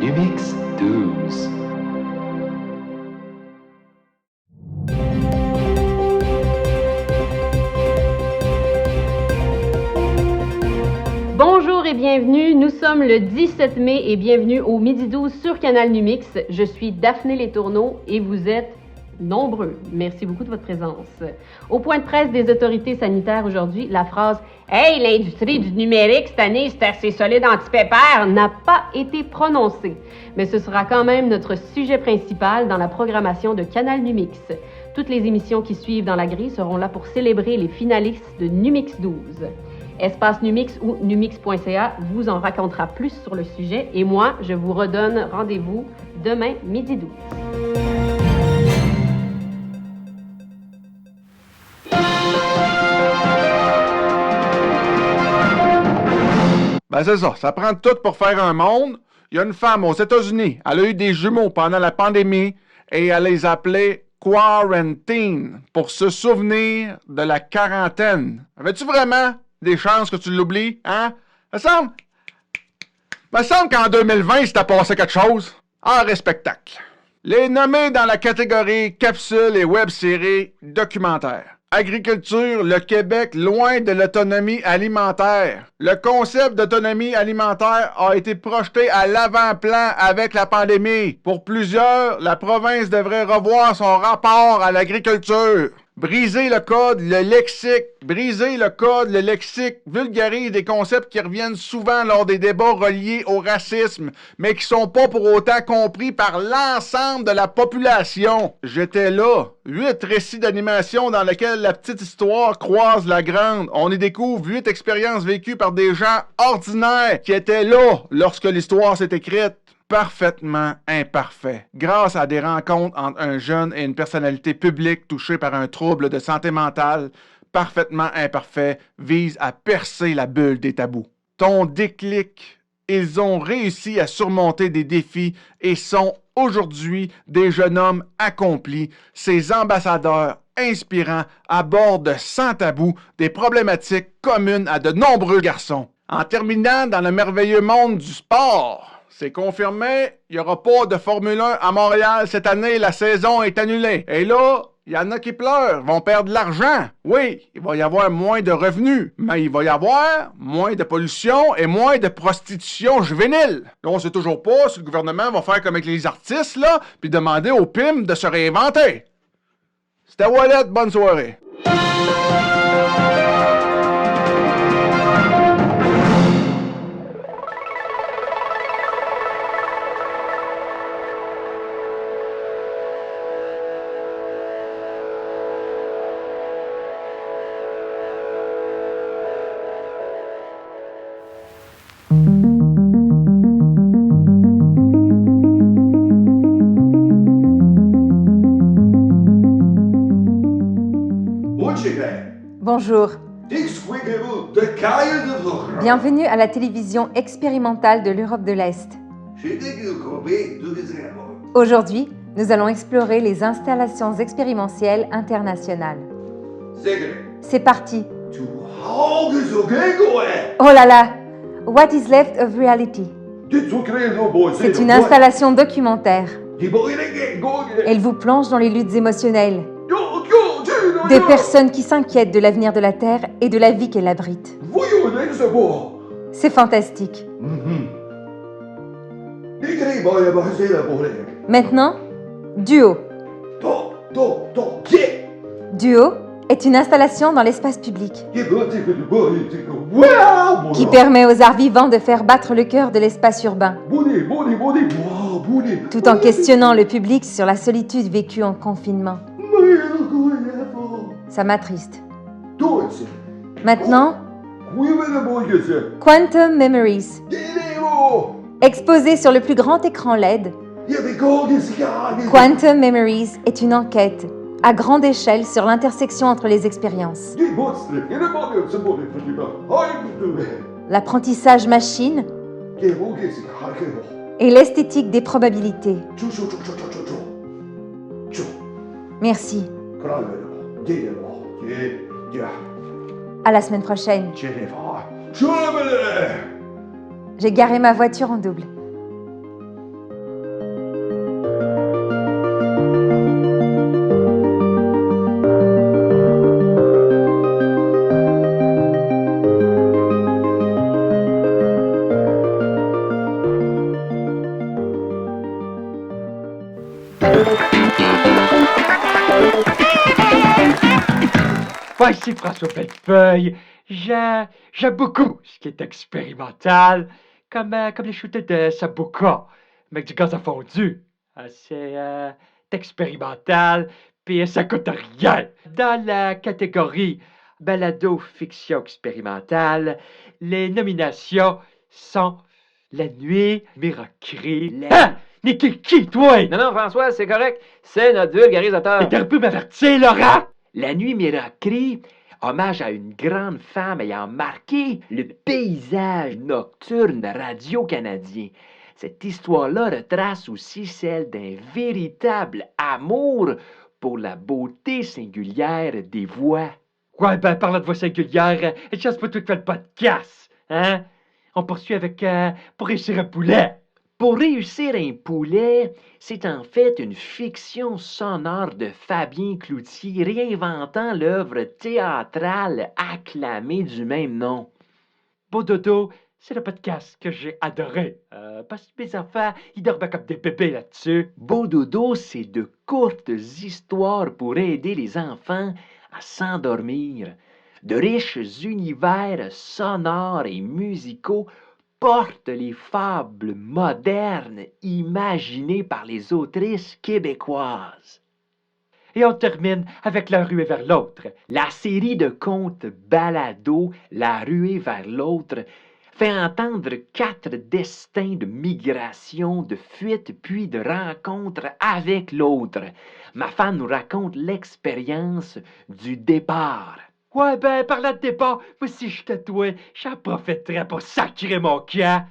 Numix 12. Bonjour et bienvenue, nous sommes le 17 mai et bienvenue au Midi 12 sur Canal Numix. Je suis Daphné Letourneau et vous êtes nombreux. Merci beaucoup de votre présence. Au point de presse des autorités sanitaires aujourd'hui, la phrase « Hey, l'industrie du numérique cette année, c'est assez solide anti-pépère » n'a pas été prononcée. Mais ce sera quand même notre sujet principal dans la programmation de Canal Numix. Toutes les émissions qui suivent dans la grille seront là pour célébrer les finalistes de Numix 12. Espace Numix ou numix.ca vous en racontera plus sur le sujet et moi, je vous redonne rendez-vous demain midi 12. Ben c'est ça prend tout pour faire un monde. Il y a une femme aux États-Unis, elle a eu des jumeaux pendant la pandémie et elle les appelait quarantine pour se souvenir de la quarantaine. Avais-tu vraiment des chances que tu l'oublies, hein? Me semble qu'en 2020, il s'était passé quelque chose. Art et spectacle. Les nommés dans la catégorie capsules et web-séries documentaires. Agriculture, le Québec loin de l'autonomie alimentaire. Le concept d'autonomie alimentaire a été projeté à l'avant-plan avec la pandémie. Pour plusieurs, la province devrait revoir son rapport à l'agriculture. Briser le code, le lexique vulgarise des concepts qui reviennent souvent lors des débats reliés au racisme, mais qui sont pas pour autant compris par l'ensemble de la population. J'étais là. 8 récits d'animation dans lesquels la petite histoire croise la grande. On y découvre 8 expériences vécues par des gens ordinaires qui étaient là lorsque l'histoire s'est écrite. Parfaitement imparfait. Grâce à des rencontres entre un jeune et une personnalité publique touchée par un trouble de santé mentale, Parfaitement imparfait vise à percer la bulle des tabous. Ton déclic, ils ont réussi à surmonter des défis et sont aujourd'hui des jeunes hommes accomplis, ces ambassadeurs inspirants abordent sans tabou des problématiques communes à de nombreux garçons. En terminant dans le merveilleux monde du sport, c'est confirmé, il n'y aura pas de Formule 1 à Montréal cette année, la saison est annulée. Et là, il y en a qui pleurent, vont perdre de l'argent. Oui, il va y avoir moins de revenus, mais il va y avoir moins de pollution et moins de prostitution juvénile. Là, on sait toujours pas si le gouvernement va faire comme avec les artistes, là, puis demander aux PIM de se réinventer. C'était Wallet, bonne soirée. Bonjour. Bienvenue à la télévision expérimentale de l'Europe de l'Est. Aujourd'hui, nous allons explorer les installations expérimentielles internationales. C'est parti. Oh là là! What is left of reality? C'est une installation documentaire. Elle vous plonge dans les luttes émotionnelles des personnes qui s'inquiètent de l'avenir de la Terre et de la vie qu'elle abrite. C'est fantastique. Maintenant, Duo. Duo est une installation dans l'espace public qui permet aux arts vivants de faire battre le cœur de l'espace urbain, tout en questionnant le public sur la solitude vécue en confinement. Ça m'attriste. Maintenant, Quantum Memories. Exposé sur le plus grand écran LED, Quantum Memories est une enquête à grande échelle sur l'intersection entre les expériences. L'apprentissage machine et l'esthétique des probabilités. Merci. À la semaine prochaine. J'ai garé ma voiture en double. Ouais, ici François Bellefeuille. J'aime beaucoup ce qui est expérimental, comme les shooters de Sambuca, avec du gaz à fondu. C'est expérimental, puis ça coûte rien. Dans la catégorie balado fiction expérimentale, les nominations sont La Nuit, Miracle. Ah! Mais qui, toi? Non, non, François, c'est correct. C'est notre vulgarisateur. T'es un peu m'avertir, Laurent? La Nuit Miracle, hommage à une grande femme ayant marqué le paysage nocturne radio-canadien. Cette histoire-là retrace aussi celle d'un véritable amour pour la beauté singulière des voix. Ouais, ben, parlant de voix singulière, je chasse pas tout fait le podcast, hein? On poursuit avec Pour réussir un poulet. Pour réussir un poulet, c'est en fait une fiction sonore de Fabien Cloutier réinventant l'œuvre théâtrale acclamée du même nom. Beau dodo, c'est le podcast que j'ai adoré. Parce que mes enfants, ils dorment comme des bébés là-dessus. Beau dodo, c'est de courtes histoires pour aider les enfants à s'endormir. De riches univers sonores et musicaux portent les fables modernes imaginées par les autrices québécoises. Et on termine avec La ruée vers l'autre. La série de contes balado La ruée vers l'autre fait entendre 4 destins de migration, de fuite, puis de rencontre avec l'autre. Ma femme nous raconte l'expérience du départ. Ouais, ben, parlant de départ, moi si je toi, j'en profiterais pour sacrer mon camp.